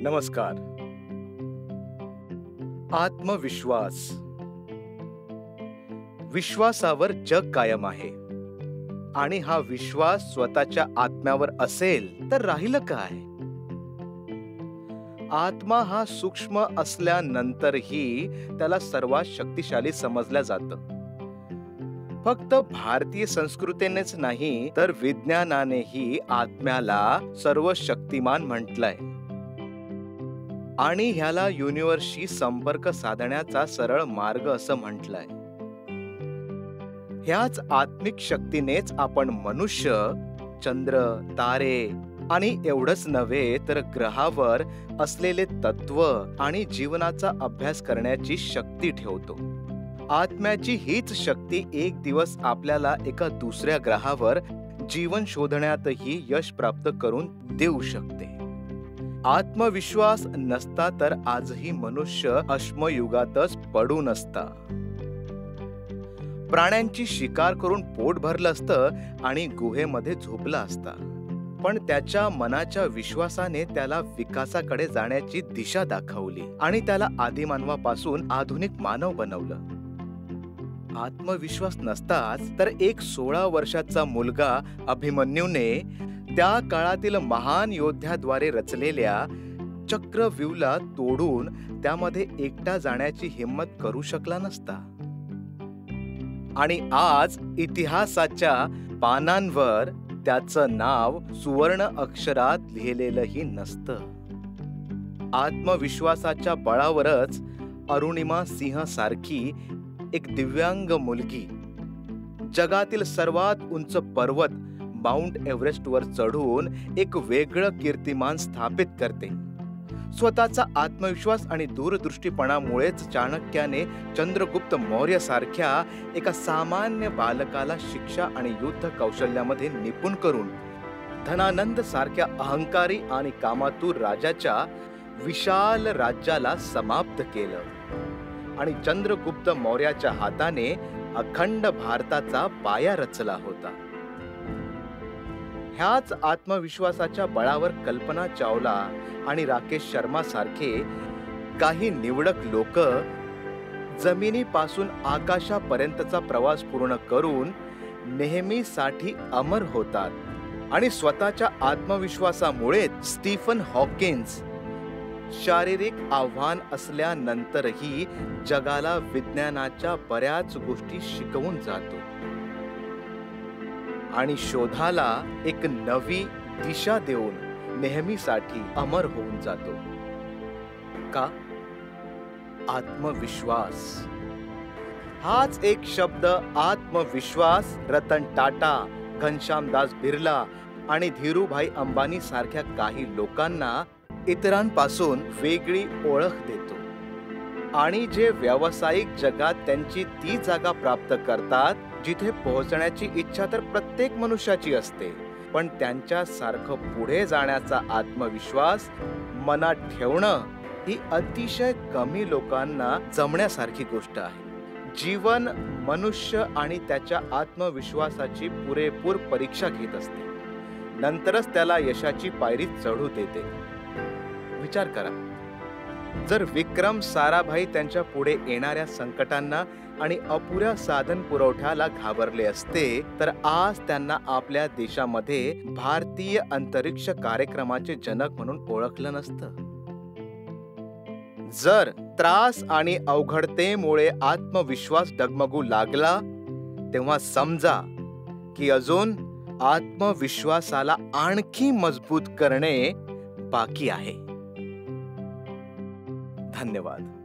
नमस्कार. आत्मविश्वास. विश्वासावर जग कायम आहे आणि हा विश्वास स्वतःच्या आत्म्यावर असेल तर राहिलं काय? आत्मा हा सूक्ष्म असल्यानंतरही त्याला सर्वात शक्तिशाली समजलं जातं. फक्त भारतीय संस्कृतीनेच नाही तर विज्ञानानेही आत्म्याला सर्वशक्तिमान म्हटलंय आणि ह्याला युनिव्हर्सशी संपर्क साधण्याचा सरळ मार्ग असं म्हटलंय. ह्याच आत्मिक शक्तीनेच आपण मनुष्य, चंद्र, तारे आणि एवढंच नव्हे तर ग्रहावर असलेले तत्व आणि जीवनाचा अभ्यास करण्याची शक्ती ठेवतो. आत्म्याची हीच शक्ती एक दिवस आपल्याला एका दुसऱ्या ग्रहावर जीवन शोधण्यातही यश प्राप्त करून देऊ शकते. आत्मविश्वास नसता तर आजही मनुष्य अश्मयुगातच पडून असता. प्राण्यांची शिकार करून पोट भरलं असतं आणि गुहेमध्ये झोपला असता. पण त्याच्या मनाच्या विश्वासाने त्याला विकासाकडे जाण्याची दिशा दाखवली आणि त्याला आदिमानवापासून आधुनिक मानव बनवलं. आत्मविश्वास नसताच तर एक 16 वर्षाचा मुलगा अभिमन्यूने त्या काळातील महान योद्ध्याद्वारे रचलेल्या चक्रव्यूहाला तोडून त्यामध्ये एकटा जाण्याची हिम्मत करू शकला नसता. आणि आज इतिहासाच्या पानांवर त्याचं नाव सुवर्ण अक्षरात लिहिलेलंही नसतं. आत्मविश्वासाच्या बळावरच अरुणिमा सिंह सारखी एक दिव्यांग मुलगी जगातील सर्वात उंच पर्वत माउंट एव्हरेस्टवर चढून एक वेगळं कीर्तिमान स्थापित करते. स्वतःचा आत्मविश्वास आणि दूरदृष्टीपणामुळेच चाणक्याने चंद्रगुप्त मौर्य सारख्या एका सामान्य बालकाला शिक्षा आणि युद्ध कौशल्यामध्ये निपुण करून धनानंद सारख्या अहंकारी आणि कामातूर राजाच्या विशाल राज्याला समाप्त केलं आणि चंद्रगुप्त मौर्याच्या हाताने अखंड भारताचा पाया रचला होता. ह्याच आत्मविश्वासाच्या बळावर कल्पना चावला आणि राकेश शर्मा सारखे काही निवडक लोक जमिनीपासून आकाशापर्यंतचा प्रवास पूर्ण करून नेहमीसाठी अमर होतात. आणि स्वतःच्या आत्मविश्वासामुळे स्टीफन हॉकिन्स शारीरिक आव्हान असल्यानंतरही जगाला विज्ञानाच्या बऱ्याच गोष्टी शिकवून जातो आणि शोधाला एक नवी दिशा देऊन नेहमीसाठी अमर होऊन जातो. का? आत्मविश्वास. हाच एक शब्द आत्मविश्वास रतन टाटा, घनश्यामदास बिर्ला आणि धीरूभाई अंबानी सारख्या काही लोकांना इतरांपासून वेगळी ओळख देतो आणि जे व्यावसायिक जगात त्यांची ती जागा प्राप्त करतात जिथे पोहोचण्याची इच्छा तर प्रत्येक मनुष्याची असते, पण त्यांच्यासारखं पुढे जाण्याचा आत्मविश्वास मनात ठेवणं ही अतिशय कमी लोकांना जमण्यासारखी गोष्ट आहे. जीवन मनुष्य आणि त्याच्या आत्मविश्वासाची पुरेपूर परीक्षा घेत असते, नंतरच त्याला यशाची पायरी चढू देते. विचार करा, जर विक्रम साराभाई त्यांच्या पुढे येणाऱ्या संकटांना आणि अपुऱ्या साधन पुरवठ्याला घाबरले असते तर आज त्यांना आपल्या देशामध्ये भारतीय अंतरिक्ष कार्यक्रमाचे जनक म्हणून ओळखलं नसतं. जर त्रास आणि अवघडतेमुळे आत्मविश्वास डगमगू लागला तेव्हा समजा की अजून आत्मविश्वासाला आणखी मजबूत करणे बाकी आहे. धन्यवाद.